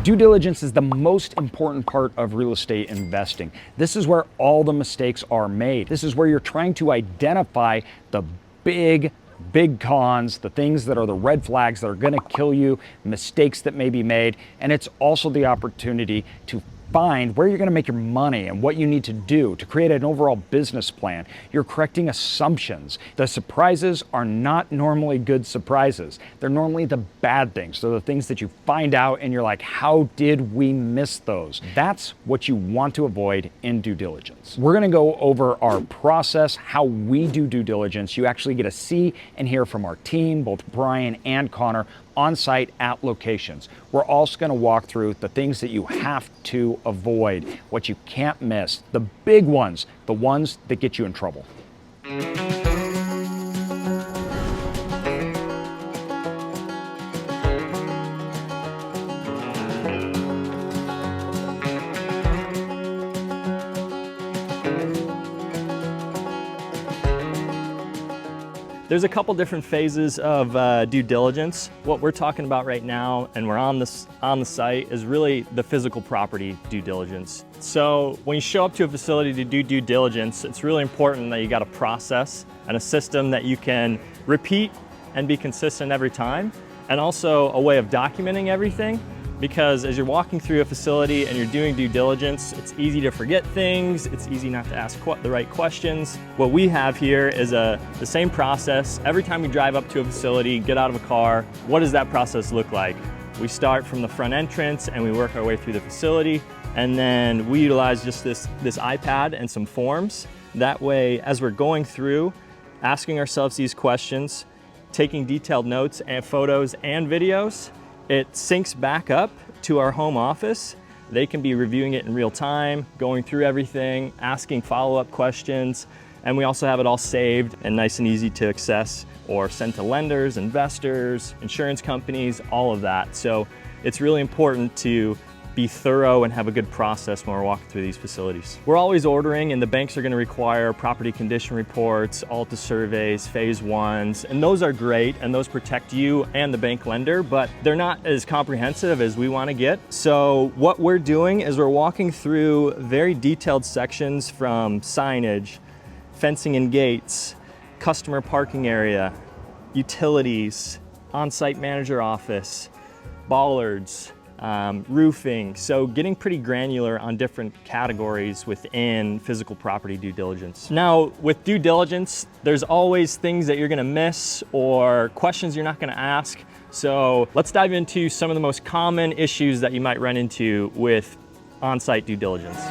Due diligence is the most important part of real estate investing. This is where all the mistakes are made. This is where you're trying to identify the big cons, the things that are the red flags that are going to kill you, mistakes that may be made, and it's also the opportunity to find where you're going to make your money and what you need to do to create an overall business plan. You're correcting assumptions. The surprises are not normally good surprises. They're normally the bad things. They're the things that you find out and you're like, how did we miss those? That's what you want to avoid in due diligence. We're going to go over our process, how we do due diligence. You actually get to see and hear from our team, both Brian and Connor, on site at locations. We're also going to walk through the things that you have to avoid, what you can't miss, the big ones, the ones that get you in trouble. There's a couple different phases of due diligence. What we're talking about right now, and we're on the site, is really the physical property due diligence. So when you show up to a facility to do due diligence, it's really important that you got a process and a system that you can repeat and be consistent every time, and also a way of documenting everything. Because as you're walking through a facility and you're doing due diligence, it's easy to forget things, it's easy not to ask the right questions. What we have here is the same process. Every time we drive up to a facility, get out of a car, what does that process look like? We start from the front entrance and we work our way through the facility, and then we utilize just this iPad and some forms. That way, as we're going through, asking ourselves these questions, taking detailed notes and photos and videos, it syncs back up to our home office. They can be reviewing it in real time, going through everything, asking follow-up questions, and we also have it all saved and nice and easy to access or send to lenders, investors, insurance companies, all of that. So it's really important to be thorough and have a good process when we're walking through these facilities. We're always ordering, and the banks are going to require property condition reports, ALTA surveys, phase ones, and those are great and those protect you and the bank lender, but they're not as comprehensive as we want to get. So what we're doing is we're walking through very detailed sections from signage, fencing and gates, customer parking area, utilities, on-site manager office, bollards, roofing. So getting pretty granular on different categories within physical property due diligence. Now with due diligence, there's always things that you're gonna miss or questions you're not gonna ask. So let's dive into some of the most common issues that you might run into with on-site due diligence.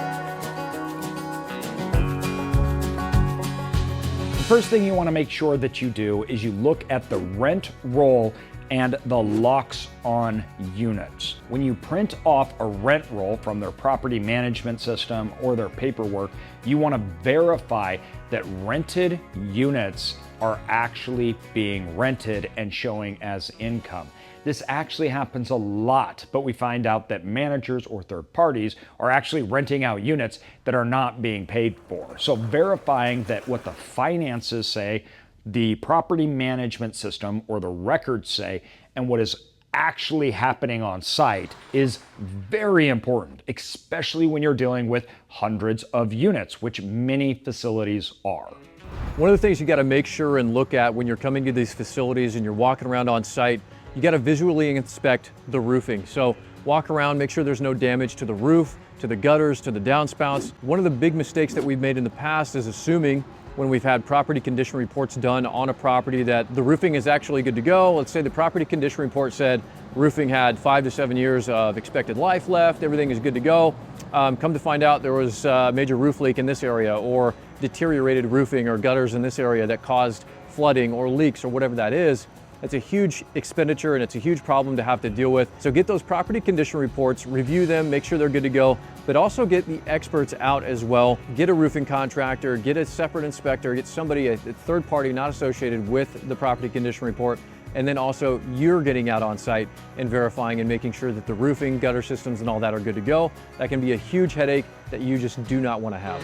The first thing you want to make sure that you do is you look at the rent roll and the locks on units. When you print off a rent roll from their property management system or their paperwork, you want to verify that rented units are actually being rented and showing as income. This actually happens a lot, but we find out that managers or third parties are actually renting out units that are not being paid for. So verifying that what the finances say, the property management system or the records say, and what is actually happening on site is very important, especially when you're dealing with hundreds of units, which many facilities are. One of the things you got to make sure and look at when you're coming to these facilities and you're walking around on site, you got to visually inspect the roofing. So walk around, make sure there's no damage to the roof, to the gutters, to the downspouts. One of the big mistakes that we've made in the past is assuming when we've had property condition reports done on a property that the roofing is actually good to go. Let's say the property condition report said roofing had 5 to 7 years of expected life left, everything is good to go. Come to find out there was a major roof leak in this area, or deteriorated roofing or gutters in this area that caused flooding or leaks or whatever that is. It's a huge expenditure and it's a huge problem to have to deal with. So get those property condition reports, review them, make sure they're good to go, but also get the experts out as well. Get a roofing contractor, get a separate inspector, get somebody, a third party not associated with the property condition report, and then also you're getting out on site and verifying and making sure that the roofing, gutter systems and all that are good to go. That can be a huge headache that you just do not want to have.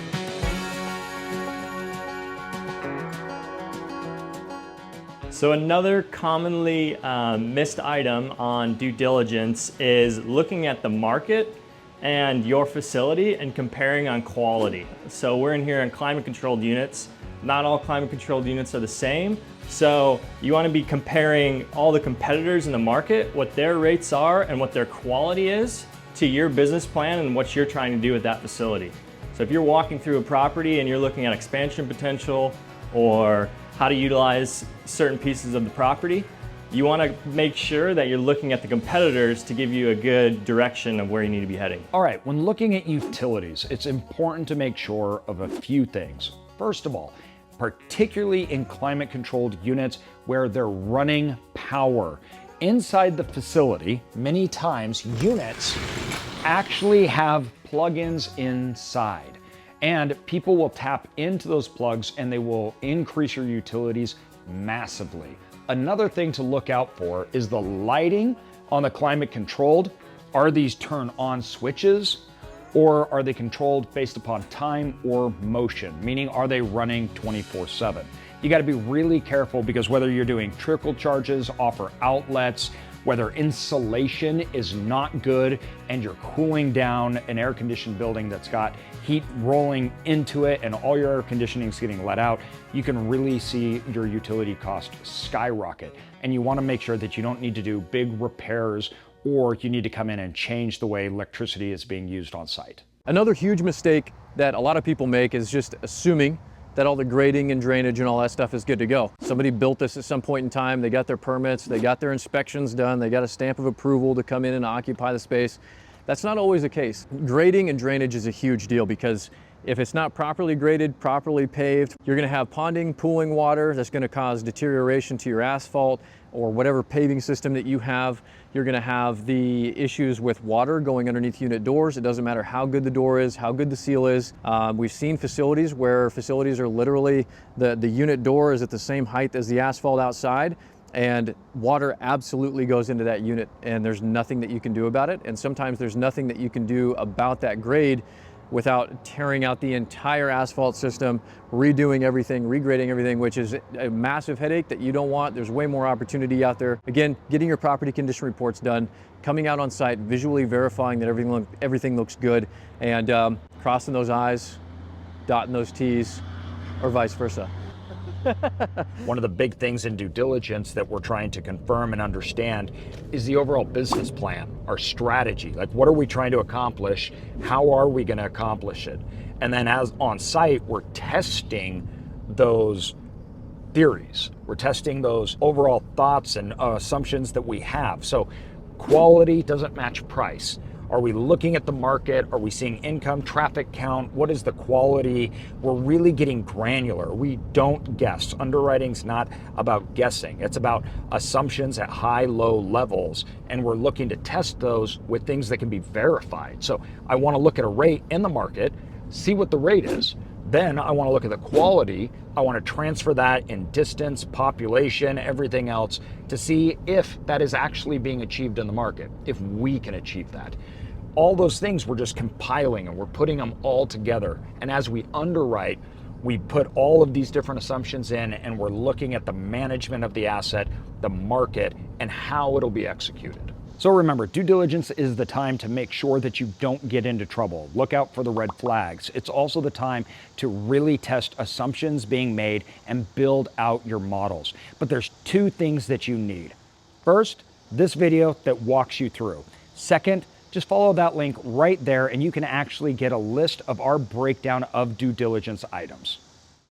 So another commonly missed item on due diligence is looking at the market and your facility and comparing on quality. So we're in here in climate controlled units. Not all climate controlled units are the same. So you want to be comparing all the competitors in the market, what their rates are and what their quality is to your business plan and what you're trying to do with that facility. So if you're walking through a property and you're looking at expansion potential or how to utilize certain pieces of the property, you want to make sure that you're looking at the competitors to give you a good direction of where you need to be heading. All right, when looking at utilities, it's important to make sure of a few things. First of all, particularly in climate controlled units where they're running power. Inside the facility, many times units actually have plugins inside, and people will tap into those plugs and they will increase your utilities massively. Another thing to look out for is the lighting on the climate controlled. Are these turn on switches, or are they controlled based upon time or motion? Meaning, are they running 24/7? You gotta be really careful, because whether you're doing trickle charges, offer outlets, whether insulation is not good and you're cooling down an air conditioned building that's got heat rolling into it and all your air conditioning is getting let out, you can really see your utility cost skyrocket. And you wanna make sure that you don't need to do big repairs, or you need to come in and change the way electricity is being used on site. Another huge mistake that a lot of people make is just assuming that all the grading and drainage and all that stuff is good to go. Somebody built this at some point in time, they got their permits, they got their inspections done, they got a stamp of approval to come in and occupy the space. That's not always the case. Grading and drainage is a huge deal, because if it's not properly graded, properly paved, you're gonna have ponding, pooling water that's gonna cause deterioration to your asphalt or whatever paving system that you have. You're gonna have the issues with water going underneath unit doors. It doesn't matter how good the door is, how good the seal is. We've seen facilities where facilities are literally, the unit door is at the same height as the asphalt outside, and water absolutely goes into that unit, and there's nothing that you can do about it. And sometimes there's nothing that you can do about that grade without tearing out the entire asphalt system, redoing everything, regrading everything, which is a massive headache that you don't want. There's way more opportunity out there. Again, getting your property condition reports done, coming out on site, visually verifying that everything looks good, and crossing those I's, dotting those T's, or vice versa. One of the big things in due diligence that we're trying to confirm and understand is the overall business plan, our strategy. Like, what are we trying to accomplish? How are we going to accomplish it? And then as on site, we're testing those theories. We're testing those overall thoughts and assumptions that we have. So quality doesn't match price. Are we looking at the market? Are we seeing income, traffic count? What is the quality? We're really getting granular. We don't guess. Underwriting's not about guessing. It's about assumptions at high, low levels. And we're looking to test those with things that can be verified. So I want to look at a rate in the market, see what the rate is. Then I want to look at the quality. I want to transfer that in distance, population, everything else, to see if that is actually being achieved in the market, if we can achieve that. All those things we're just compiling and we're putting them all together. And as we underwrite, we put all of these different assumptions in, and we're looking at the management of the asset, the market, and how it'll be executed. So remember, due diligence is the time to make sure that you don't get into trouble. Look out for the red flags. It's also the time to really test assumptions being made and build out your models. But there's two things that you need. First, this video that walks you through. Second, just follow that link right there and you can actually get a list of our breakdown of due diligence items.